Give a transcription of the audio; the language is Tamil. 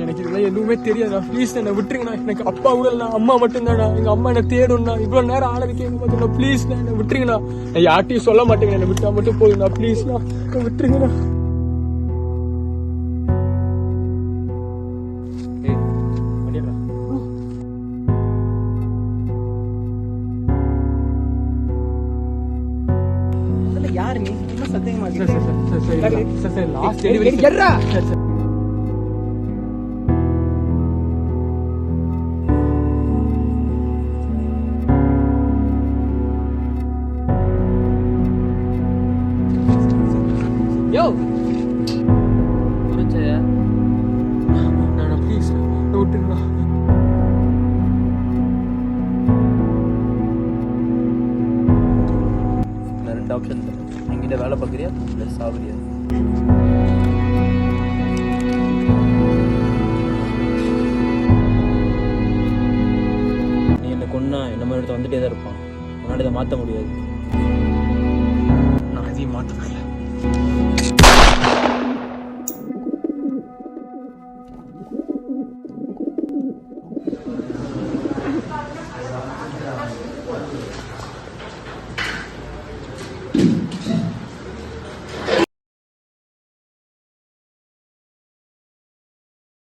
எனக்கு இதெல்லாம் எதுவுமே தெரியாதுண்ணா. ப்ளீஸ் என்னை விட்டுருங்கண்ணா. எனக்கு அப்பா கூட இல்லைண்ணா, அம்மா மட்டும்தாண்ணா. எங்கள் அம்மா என்னை தேடும்ண்ணா. இவ்வளோ நேரம் ஆளது கேட்க மாட்டேங்கண்ணா. ப்ளீஸ்ண்ணா என்னை விட்டுருங்கண்ணா. நான் யார்ட்டையும் சொல்ல மாட்டேங்க. என்னை விட்டா மட்டும் போதுண்ணா. ப்ளீஸ்ண்ணா விட்டுருங்கண்ணா. யாரு நீ? என்ன சத்தியமா லாஸ்ட் டெலிவரி யோ புரிஞ்சயா? நான் ப்ளீஸ் விட்டுருங்கண்ணா. நான் 2 ஆப்ஷன் தரேன். என்கிட்ட வேலை பார்க்குறியா இல்லை சாகுறியா? நீ என்னை கொன்னா என்ன மாதிரி ஒருத்தன் வந்துட்டே தான் இருப்பான். உன்னால இதை மாற்ற முடியாது. நான் அதையும் மாற்ற முடியல.